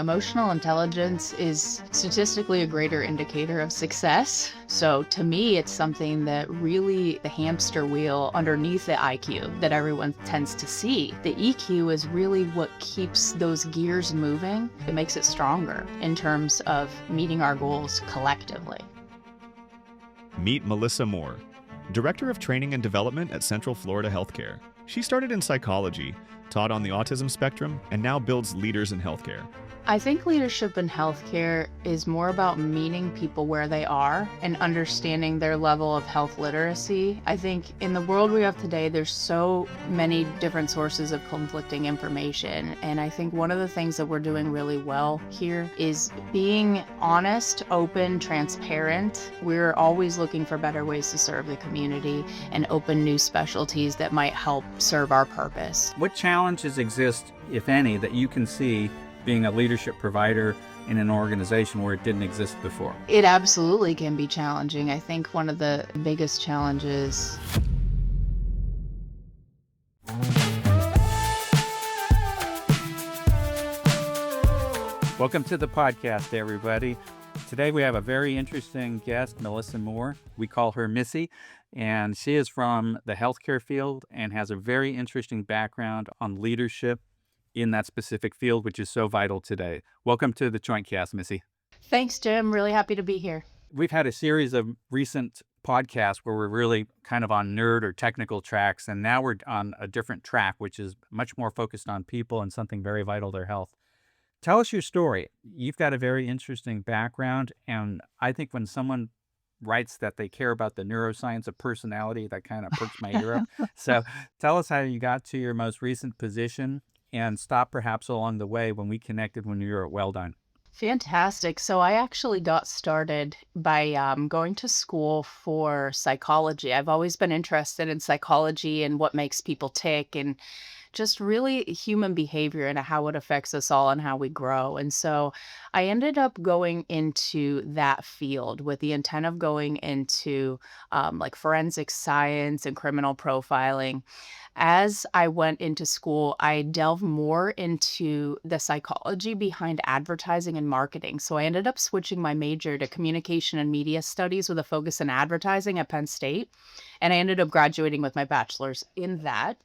Emotional intelligence is statistically a greater indicator of success. So to me, it's something that really the hamster wheel underneath the IQ that everyone tends to see. The EQ is really what keeps those gears moving. It makes it stronger in terms of meeting our goals collectively. Meet Melissa Moore, Director of Training and Development at Central Florida Healthcare. She started in psychology, taught on the autism spectrum, and now builds leaders in healthcare. I think leadership in healthcare is more about meeting people where they are and understanding their level of health literacy. I think in the world we have today, there's so many different sources of conflicting information. And I think one of the things that we're doing really well here is being honest, open, transparent. We're always looking for better ways to serve the community and open new specialties that might help serve our purpose. What challenges exist, if any, that you can see being a leadership provider in an organization where it didn't exist before? It absolutely can be challenging. I think one of the biggest challenges. Welcome to the podcast, everybody. Today we have a very interesting guest, Melissa Moore. We call her Missy, and she is from the healthcare field and has a very interesting background on leadership in that specific field, which is so vital today. Welcome to the Jointcast, Missy. Thanks, Jim. Really happy to be here. We've had a series of recent podcasts where we're really kind of on nerd or technical tracks, and now we're on a different track, which is much more focused on people and something very vital, their health. Tell us your story. You've got a very interesting background, and I think when someone writes that they care about the neuroscience of personality, that kind of perks my ear up. So tell us how you got to your most recent position, and stop perhaps along the way when we connected when you were at WellDyne. Fantastic. So I actually got started by going to school for psychology. I've always been interested in psychology and what makes people tick and just really human behavior and how it affects us all and how we grow. And so I ended up going into that field with the intent of going into like forensic science and criminal profiling. As I went into school, I delved more into the psychology behind advertising and marketing. So I ended up switching my major to communication and media studies with a focus in advertising at Penn State. And I ended up graduating with my bachelor's in that.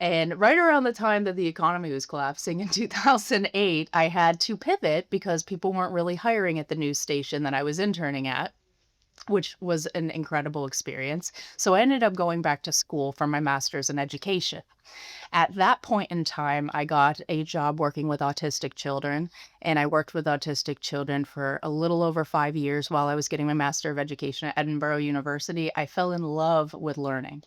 And right around the time that the economy was collapsing in 2008, I had to pivot because people weren't really hiring at the news station that I was interning at, which was an incredible experience. So I ended up going back to school for my master's in education. At that point in time, I got a job working with autistic children, and I worked with autistic children for a little over 5 years while I was getting my Master of Education at Edinburgh University. I fell in love with learning.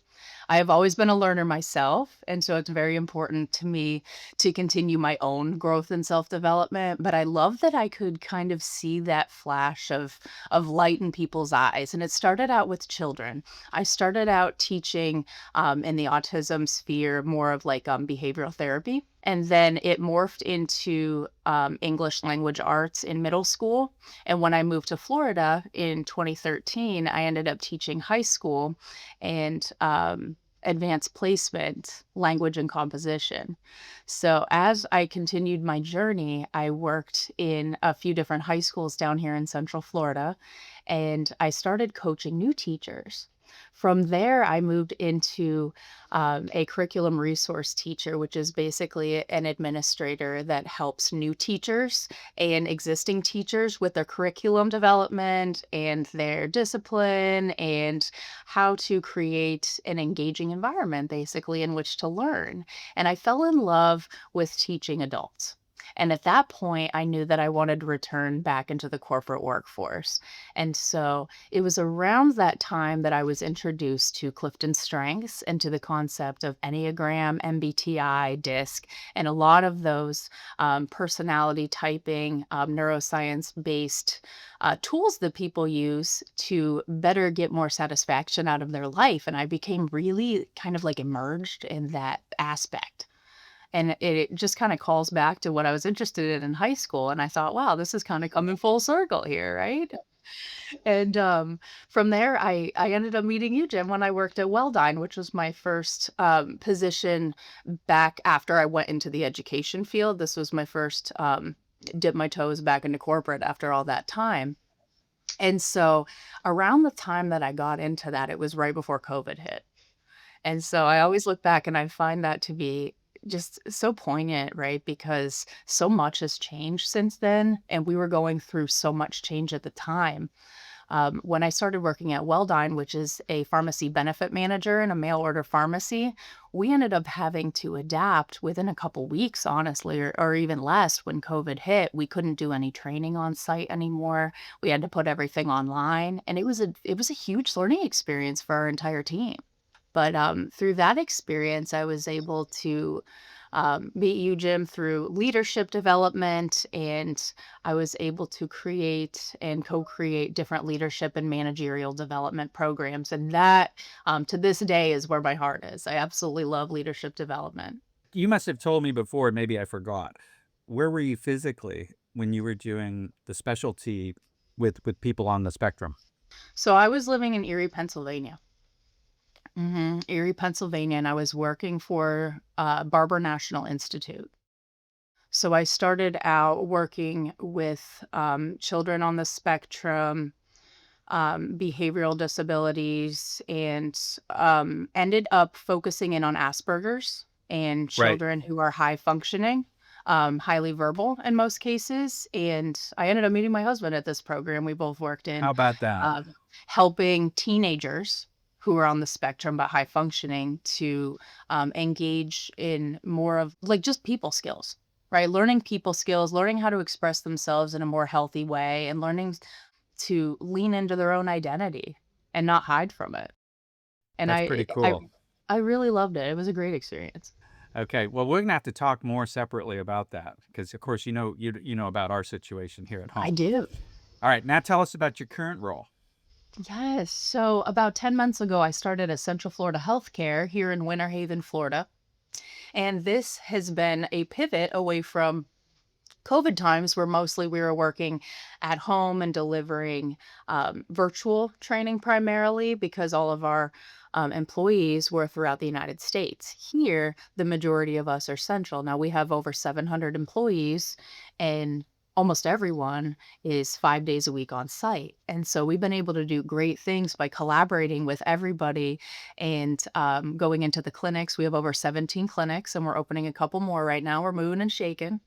I have always been a learner myself, and so it's very important to me to continue my own growth and self-development, but I love that I could kind of see that flash of light in people's eyes, and it started out with children. I started out teaching in the autism sphere more of like behavioral therapy. And then it morphed into English language arts in middle school. And when I moved to Florida in 2013, I ended up teaching high school and advanced placement, language and composition. So as I continued my journey, I worked in a few different high schools down here in Central Florida, and I started coaching new teachers. From there, I moved into a curriculum resource teacher, which is basically an administrator that helps new teachers and existing teachers with their curriculum development and their discipline and how to create an engaging environment, basically, in which to learn. And I fell in love with teaching adults. And at that point, I knew that I wanted to return back into the corporate workforce. And so it was around that time that I was introduced to Clifton Strengths and to the concept of Enneagram, MBTI, DISC, and a lot of those personality typing, neuroscience-based tools that people use to better get more satisfaction out of their life. And I became really kind of like immersed in that aspect. And it just kind of calls back to what I was interested in high school. And I thought, wow, this is kind of coming full circle here, right? And from there, I ended up meeting you, Jim, when I worked at WellDyne, which was my first position back after I went into the education field. This was my first dip my toes back into corporate after all that time. And so around the time that I got into that, it was right before COVID hit. And so I always look back and I find that to be just so poignant, right? Because so much has changed since then, and we were going through so much change at the time. When I started working at WellDyne, which is a pharmacy benefit manager in a mail order pharmacy, we ended up having to adapt within a couple weeks, honestly, or even less when COVID hit. We couldn't do any training on site anymore. We had to put everything online, and it was a huge learning experience for our entire team. But, through that experience, I was able to, meet you, Jim, through leadership development, and I was able to create and co-create different leadership and managerial development programs, and that, to this day, is where my heart is. I absolutely love leadership development. You must have told me before, maybe I forgot. Where were you physically when you were doing the specialty with people on the spectrum? So I was living in Erie, Pennsylvania. Erie, Pennsylvania, and I was working for, Barber National Institute. So I started out working with, children on the spectrum, behavioral disabilities, and ended up focusing in on Asperger's and Right. children who are high functioning, highly verbal in most cases. And I ended up meeting my husband at this program. We both worked How in about that? helping teenagers who are on the spectrum but high functioning to engage in more of like just people skills, right? Learning people skills, learning how to express themselves in a more healthy way, and learning to lean into their own identity and not hide from it. And That's I pretty I cool. I really loved it. It was a great experience. Okay, well, we're gonna have to talk more separately about that because, of course, you know about our situation here at I home. do. All right, now tell us about your current role. Yes. So about 10 months ago, I started at Central Florida Healthcare here in Winter Haven, Florida. And this has been a pivot away from COVID times where mostly we were working at home and delivering virtual training primarily because all of our employees were throughout the United States. Here, the majority of us are central. Now we have over 700 employees, and almost everyone is 5 days a week on site. And so we've been able to do great things by collaborating with everybody and going into the clinics. We have over 17 clinics, and we're opening a couple more right now. We're moving and shaking.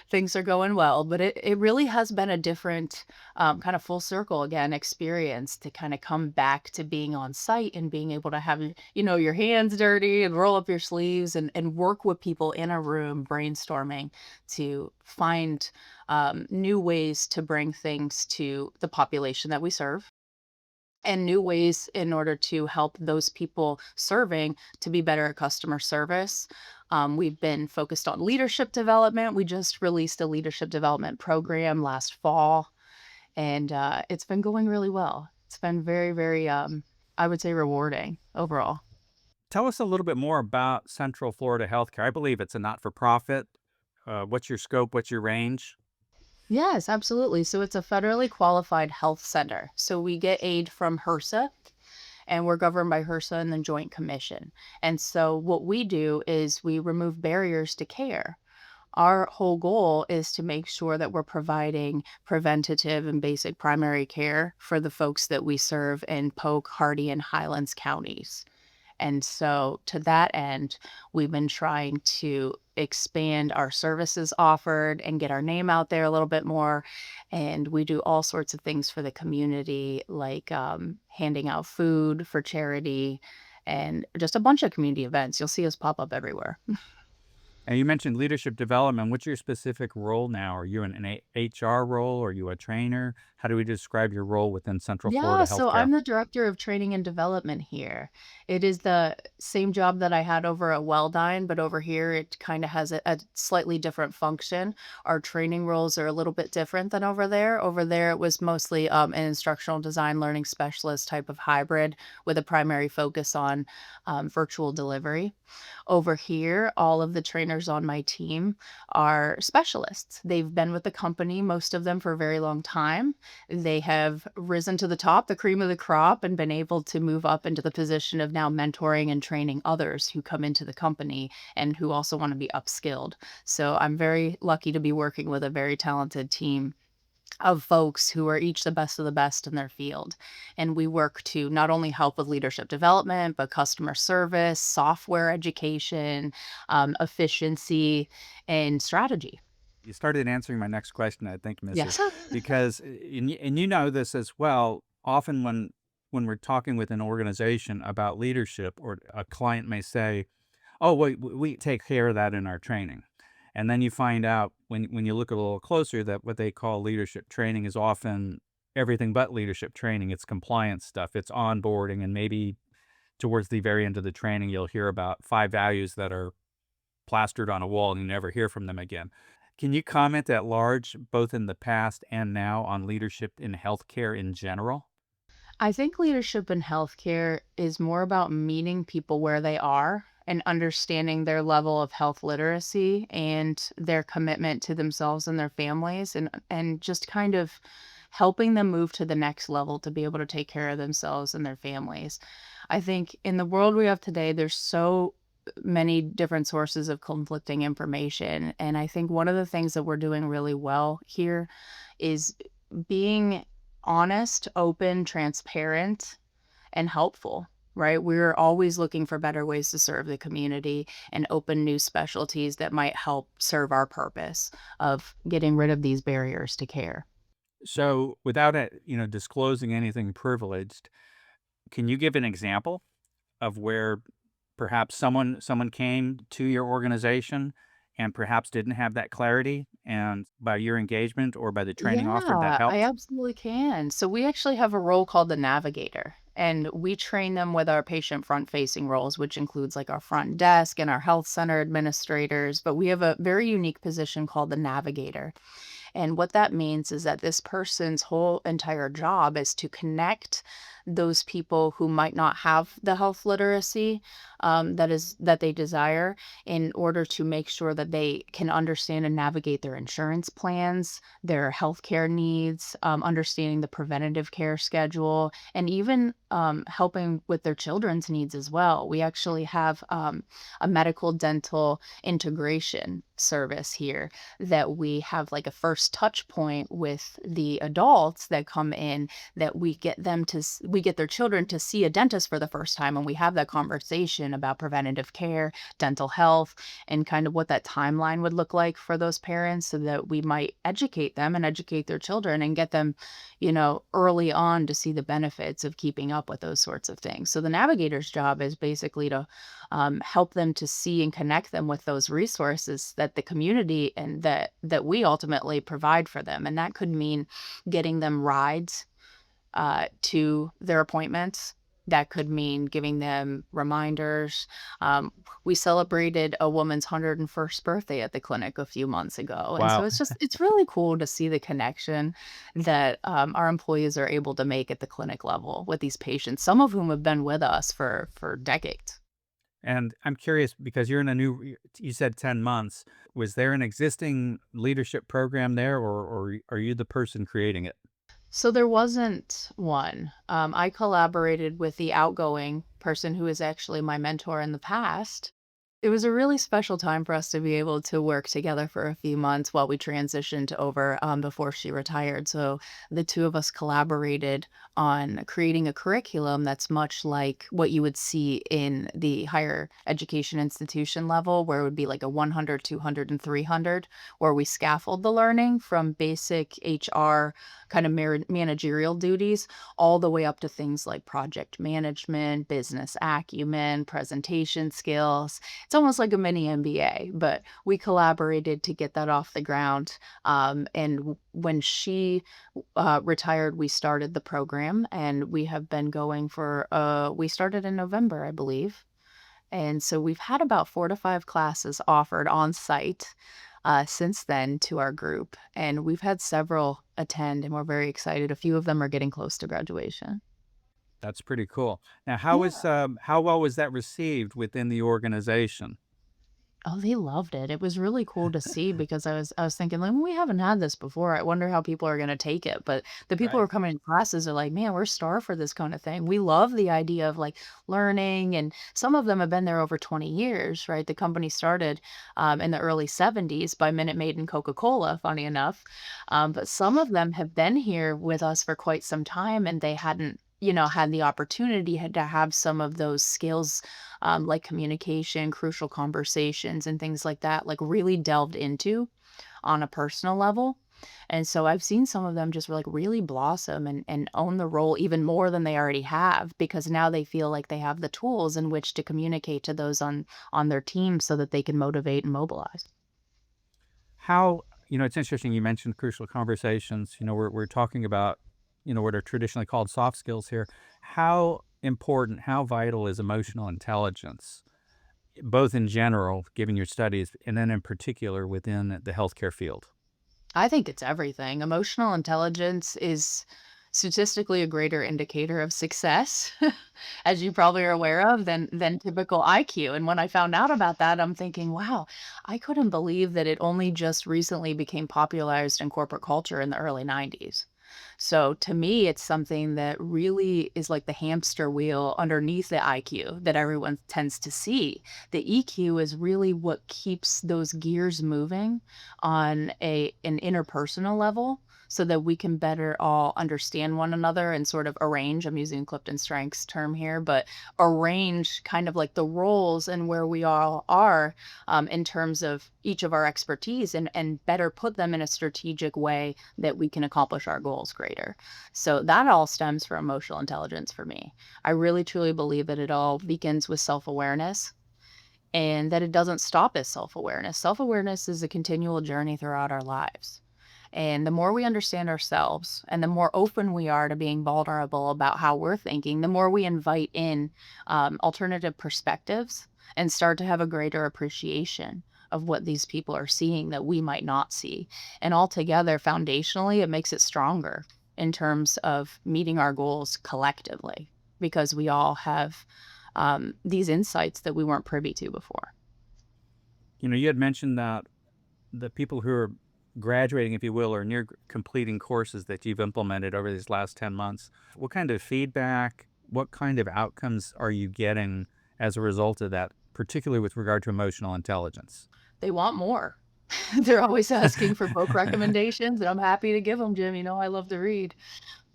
Things are going well, but it really has been a different, kind of full circle again experience to kinda come back to being on site and being able to have, your hands dirty and roll up your sleeves and work with people in a room brainstorming to find, new ways to bring things to the population that we serve and new ways in order to help those people serving to be better at customer service. We've been focused on leadership development. We just released a leadership development program last fall, and it's been going really well. It's been very, very, I would say, rewarding overall. Tell us a little bit more about Central Florida Healthcare. I believe it's a not-for-profit. What's your scope? What's your range? Yes, absolutely. So it's a federally qualified health center. So we get aid from HRSA, and we're governed by HRSA and the Joint Commission. And so what we do is we remove barriers to care. Our whole goal is to make sure that we're providing preventative and basic primary care for the folks that we serve in Polk, Hardy, and Highlands counties. And so, to that end, we've been trying to expand our services offered and get our name out there a little bit more. And we do all sorts of things for the community, like handing out food for charity and just a bunch of community events. You'll see us pop up everywhere. And you mentioned leadership development. What's your specific role now? Are you in an HR role? Are you a trainer? How do we describe your role within Central Yeah, Florida so Healthcare? I'm the director of training and development here. It is the same job that I had over at WellDyne, but over here it kind of has a slightly different function. Our training roles are a little bit different than over there. Over there, it was mostly an instructional design learning specialist type of hybrid with a primary focus on virtual delivery. Over here, all of the trainers trainers on my team are specialists. They've been with the company, most of them for a very long time. They have risen to the top, the cream of the crop, and been able to move up into the position of now mentoring and training others who come into the company and who also want to be upskilled. So I'm very lucky to be working with a very talented team of folks who are each the best of the best in their field. And we work to not only help with leadership development, but customer service, software education, efficiency, and strategy. You started answering my next question, I think, Missy, Yes. because and you know this as well. Often when we're talking with an organization about leadership, or a client may say, "Oh, we take care of that in our training," and then you find out when you look a little closer that what they call leadership training is often everything but leadership training. It's compliance stuff. It's onboarding, and maybe towards the very end of the training, you'll hear about 5 values that are plastered on a wall and you never hear from them again. Can you comment at large, both in the past and now, on leadership in healthcare in general? I think leadership in healthcare is more about meeting people where they are and understanding their level of health literacy and their commitment to themselves and their families and just kind of helping them move to the next level to be able to take care of themselves and their families. I think in the world we have today, there's so many different sources of conflicting information. And I think one of the things that we're doing really well here is being honest, open, transparent, and helpful, right? We're always looking for better ways to serve the community and open new specialties that might help serve our purpose of getting rid of these barriers to care. So, without it, disclosing anything privileged, can you give an example of where perhaps someone came to your organization and perhaps didn't have that clarity, and by your engagement or by the training offered that Yeah, I helped? absolutely can. So we actually have a role called the navigator, and we train them with our patient front facing roles, which includes like our front desk and our health center administrators. But we have a very unique position called the navigator. And what that means is that this person's whole entire job is to connect those people who might not have the health literacy that they desire in order to make sure that they can understand and navigate their insurance plans, their healthcare needs, understanding the preventative care schedule, and even helping with their children's needs as well. We actually have a medical dental integration service here that we have like a first touch point with the adults that come in, that we get them to we get their children to see a dentist for the first time, and we have that conversation about preventative care, dental health, and kind of what that timeline would look like for those parents so that we might educate them and educate their children and get them, early on to see the benefits of keeping up with those sorts of things. So the navigator's job is basically to help them to see and connect them with those resources that the community and that we ultimately provide for them. And that could mean getting them rides to their appointments. That could mean giving them reminders. We celebrated a woman's 101st birthday at the clinic a few months ago. And so Wow. it's really cool to see the connection that our employees are able to make at the clinic level with these patients, some of whom have been with us for decades. And I'm curious, because you're in a you said 10 months. Was there an existing leadership program there, or are you the person creating it? So there wasn't one. I collaborated with the outgoing person who is actually my mentor in the past. It was a really special time for us to be able to work together for a few months while we transitioned over before she retired. So the two of us collaborated on creating a curriculum that's much like what you would see in the higher education institution level, where it would be like a 100, 200, and 300, where we scaffold the learning from basic HR kind of managerial duties all the way up to things like project management, business acumen, presentation skills. It's almost like a mini MBA, but we collaborated to get that off the ground. When she retired, we started the program, and we have been going for, we started in November, I believe. And so we've had about 4 to 5 classes offered on site since then to our group. And we've had several attend, and we're very excited. A few of them are getting close to graduation. That's pretty cool. Now, Yeah. how well was that received within the organization? Oh, they loved it. It was really cool to see because I was thinking, like, we haven't had this before. I wonder how people are gonna take it. But the people who are Right. coming in classes are like, man, we're starved for this kind of thing. We love the idea of like learning, and some of them have been there over 20 years, right? The company started in the early 70s by Minute Maid and Coca-Cola, funny enough. But some of them have been here with us for quite some time, and they hadn't, had the opportunity had to have some of those skills, like communication, crucial conversations, and things like that, like really delved into on a personal level. And so I've seen some of them just like really blossom and own the role even more than they already have, because now they feel like they have the tools in which to communicate to those on their team so that they can motivate and mobilize. How, it's interesting you mentioned crucial conversations. We're talking about, what are traditionally called soft skills here. How important, how vital is emotional intelligence, both in general, given your studies, and then in particular within the healthcare field? I think it's everything. Emotional intelligence is statistically a greater indicator of success, as you probably are aware of, than typical IQ. And when I found out about that, I'm thinking, wow, I couldn't believe that it only just recently became popularized in corporate culture in the early 90s. So to me, it's something that really is like the hamster wheel underneath the IQ that everyone tends to see. The EQ is really what keeps those gears moving on an interpersonal level so that we can better all understand one another and sort of arrange. I'm using Clifton Strength's term here, but arrange kind of like the roles and where we all are, in terms of each of our expertise, and better put them in a strategic way that we can accomplish our goals greater. So that all stems from emotional intelligence for me. I really truly believe that it all begins with self-awareness, and that it doesn't stop at self-awareness. Self-awareness is a continual journey throughout our lives. And the more we understand ourselves and the more open we are to being vulnerable about how we're thinking, the more we invite in alternative perspectives and start to have a greater appreciation of what these people are seeing that we might not see. And altogether, foundationally, it makes it stronger in terms of meeting our goals collectively because we all have these insights that we weren't privy to before. You had mentioned that the people who are graduating, if you will, or near completing courses that you've implemented over these last 10 months, what kind of feedback, what kind of outcomes are you getting as a result of that, particularly with regard to emotional intelligence? They want more. They're always asking for book recommendations, and I'm happy to give them, Jim. You know I love to read.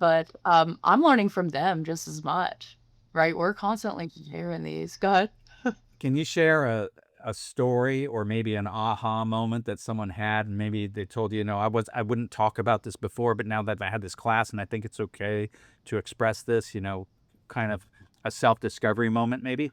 But, I'm learning from them just as much, right? We're constantly sharing these. Go ahead. Can you share a story or maybe an aha moment that someone had, and maybe they told you, I wouldn't talk about this before, but now that I had this class and I think it's okay to express this, kind of a self-discovery moment maybe?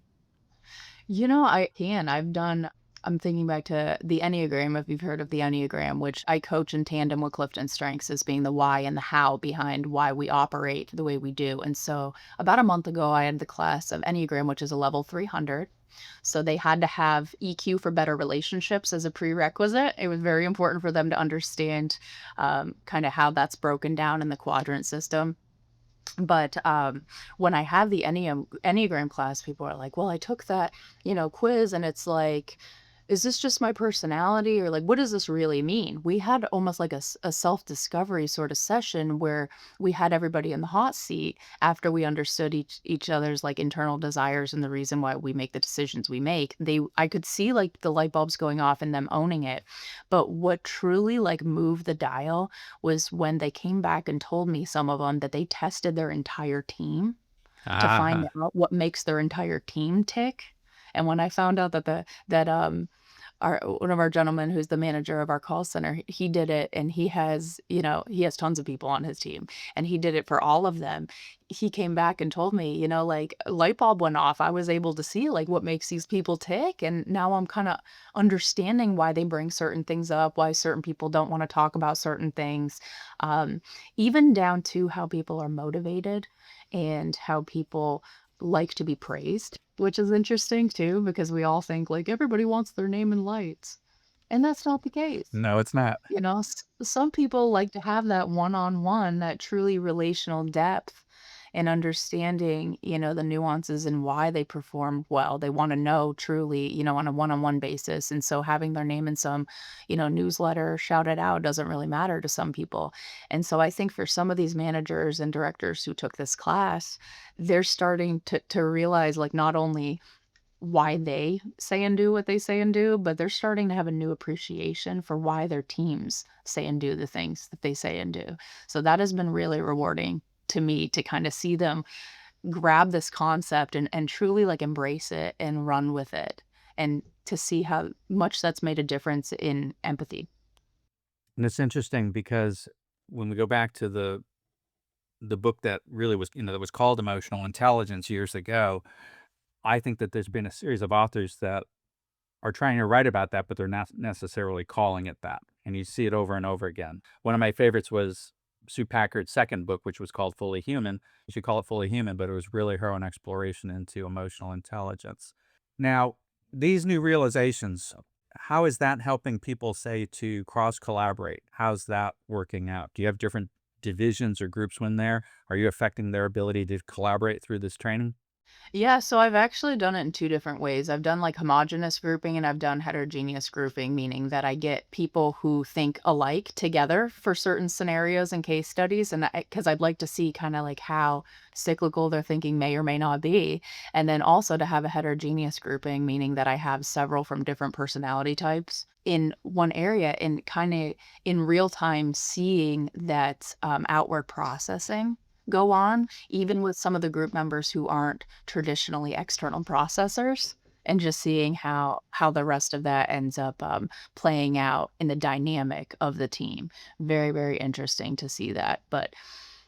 I can. I'm thinking back to the Enneagram, if you've heard of the Enneagram, which I coach in tandem with Clifton Strengths as being the why and the how behind why we operate the way we do. And so about a month ago, I had the class of Enneagram, which is a level 300. So they had to have EQ for better relationships as a prerequisite. It was very important for them to understand kind of how that's broken down in the quadrant system. But, when I had the Enneagram class, people are like, "Well, I took that, quiz, and it's like, is this just my personality, or like, what does this really mean?" We had almost like a self-discovery sort of session where we had everybody in the hot seat after we understood each other's, like, internal desires and the reason why we make the decisions we make. I could see, like, the light bulbs going off and them owning it. But what truly, like, moved the dial was when they came back and told me, some of them, that they tested their entire team to find Ah, out what makes their entire team tick. And when I found out that our one of our gentlemen who's the manager of our call center, he did it, and he has tons of people on his team, and he did it for all of them. He came back and told me, like, a light bulb went off. I was able to see, like, what makes these people tick, and now I'm kinda understanding why they bring certain things up, why certain people don't wanna talk about certain things, um, even down to how people are motivated and how people like to be praised, which is interesting too, because we all think like everybody wants their name in lights. And that's not the case. no, it's not. Some people like to have that one on one, that truly relational depth. and understanding, the nuances and why they performed well. They want to know truly, on a one-on-one basis. And so having their name in some, newsletter shouted out doesn't really matter to some people. And so I think for some of these managers and directors who took this class, they're starting to realize like not only why they say and do what they say and do, but they're starting to have a new appreciation for why their teams say and do the things that they say and do. So that has been really rewarding to me to kind of see them grab this concept and truly like embrace it and run with it and to see how much that's made a difference in empathy. And it's interesting because when we go back to the book that really was, that was called Emotional Intelligence years ago, I think that there's been a series of authors that are trying to write about that, but they're not necessarily calling it that. And you see it over and over again. One of my favorites was Sue Packard's second book, which was called Fully Human. You should call it Fully Human, but it was really her own exploration into emotional intelligence. Now, these new realizations, how is that helping people, say, to cross collaborate? How's that working out? Do you have different divisions or groups when there? Are you affecting their ability to collaborate through this training? Yeah, so I've actually done it in 2 different ways. I've done, like, homogeneous grouping and I've done heterogeneous grouping, meaning that I get people who think alike together for certain scenarios and case studies, and because 'cause I'd like to see kinda, like, how cyclical their thinking may or may not be, and then also to have a heterogeneous grouping, meaning that I have several from different personality types in one area and kinda in real time seeing that, outward processing go on, even with some of the group members who aren't traditionally external processors, and just seeing how the rest of that ends up, playing out in the dynamic of the team. Very, very interesting to see that, but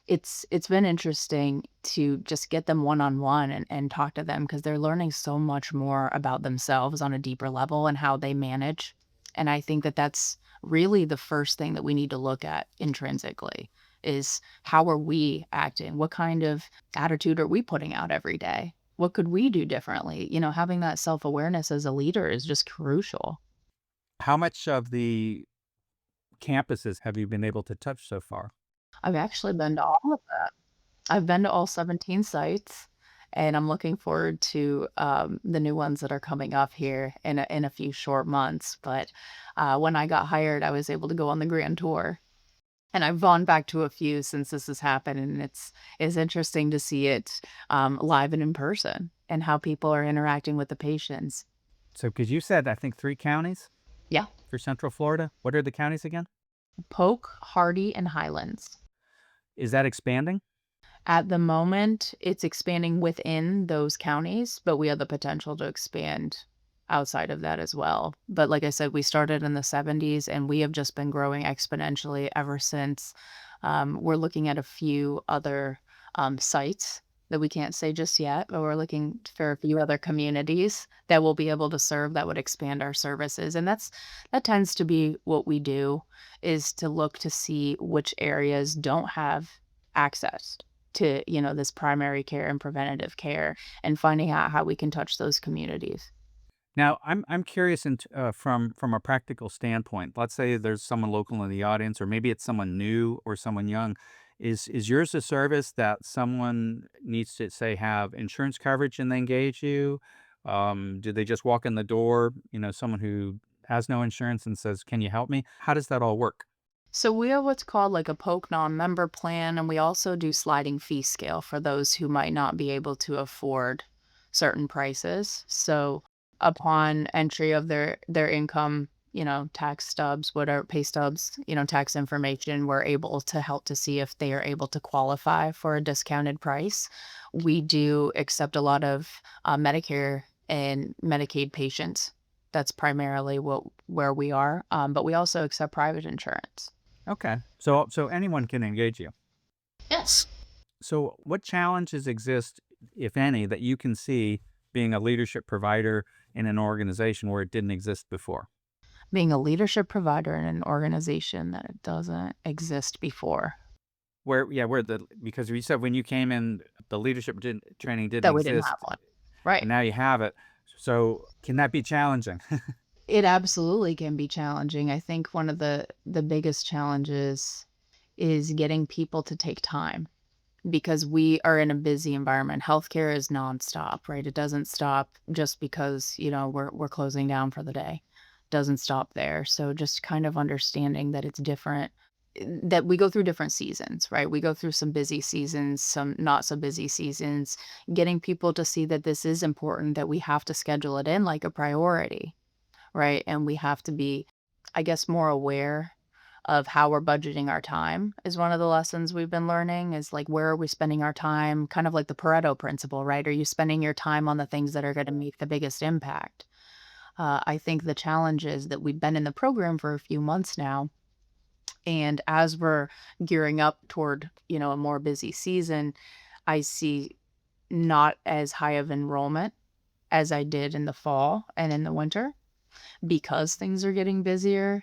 it's been interesting to just get them one-on-one and talk to them because 'cause they're learning so much more about themselves on a deeper level and how they manage, and I think that that's really the first thing that we need to look at intrinsically is how are we acting? What kind of attitude are we putting out every day? What could we do differently? Having that self-awareness as a leader is just crucial. How much of the campuses have you been able to touch so far? I've actually been to all of that. I've been to all 17 sites, and I'm looking forward to, the new ones that are coming up here in a few short months, but, when I got hired, I was able to go on the grand tour, and I've gone back to a few since this has happened, and it's interesting to see it, live and in person and how people are interacting with the patients. So, because you said, I think 3 counties Yeah. for Central Florida. What are the counties again? Polk, Hardy, and Highlands. Is that expanding? At the moment, it's expanding within those counties, but we have the potential to expand outside of that as well. But like I said, we started in the 70s and we have just been growing exponentially ever since. We're looking at a few other sites that we can't say just yet, but we're looking for a few other communities that we'll be able to serve that would expand our services. And that tends to be what we do is to look to see which areas don't have access to, this primary care and preventative care and finding out how we can touch those communities. Now, I'm curious from a practical standpoint. Let's say there's someone local in the audience, or maybe it's someone new or someone young. Is yours a service that someone needs to, say, have insurance coverage and they engage you? Do they just walk in the door, someone who has no insurance and says, "Can you help me?" How does that all work? So we have what's called like a Polk non-member plan, and we also do sliding fee scale for those who might not be able to afford certain prices. So upon entry of their income, tax stubs, whatever pay stubs, tax information, we're able to help to see if they are able to qualify for a discounted price. We do accept a lot of Medicare and Medicaid patients. That's primarily where we are, but we also accept private insurance. Okay, so anyone can engage you. Yes. So, what challenges exist, if any, that you can see being a leadership provider in an organization where it didn't exist before? Being a leadership provider in an organization that it doesn't exist before, Where the because you said when you came in, the leadership training didn't that we didn't have exist, one. and Right. now you have it. So, can that be challenging? It absolutely can be challenging. I think one of the biggest challenges is getting people to take time. because we are in a busy environment. Healthcare is nonstop, right? It doesn't stop just because, we're closing down for the day. Doesn't stop there. So just kind of understanding that it's different, that we go through different seasons, right? We go through some busy seasons, some not so busy seasons, getting people to see that this is important, that we have to schedule it in like a priority, right? And we have to be, I guess, more aware of how we're budgeting our time is one of the lessons we've been learning, is like, where are we spending our time? Kind of like the Pareto principle, right? Are you spending your time on the things that are going to make the biggest impact? I think the challenge is that we've been in the program for a few months now. And as we're gearing up toward, a more busy season, I see not as high of enrollment as I did in the fall and in the winter, because things are getting busier.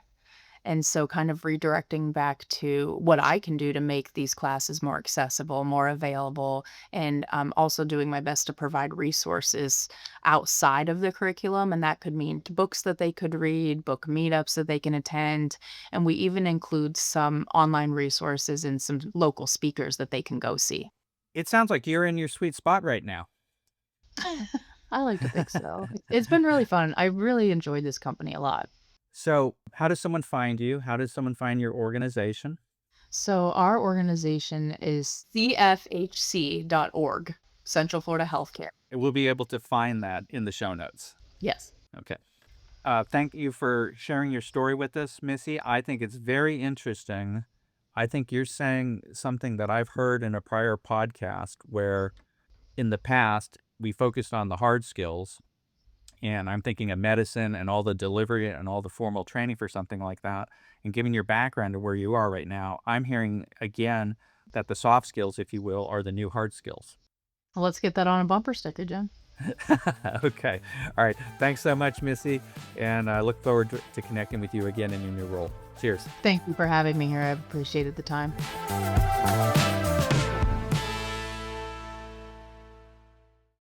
And so kind of redirecting back to what I can do to make these classes more accessible, more available, and also doing my best to provide resources outside of the curriculum. And that could mean books that they could read, book meetups that they can attend. And we even include some online resources and some local speakers that they can go see. It sounds like you're in your sweet spot right now. I like to think so. It's been really fun. I really enjoyed this company a lot. So, how does someone find you? How does someone find your organization? So our organization is cfhc.org, Central Florida Healthcare. We'll be able to find that in the show notes. Yes. Okay. Thank you for sharing your story with us, Missy. I think it's very interesting. I think you're saying something that I've heard in a prior podcast where in the past we focused on the hard skills. And I'm thinking of medicine and all the delivery and all the formal training for something like that. And given your background to where you are right now, I'm hearing again that the soft skills, if you will, are the new hard skills. Well, let's get that on a bumper sticker, Jen. Okay. All right. Thanks so much, Missy. And I look forward to connecting with you again in your new role. Cheers. Thank you for having me here. I've appreciated the time.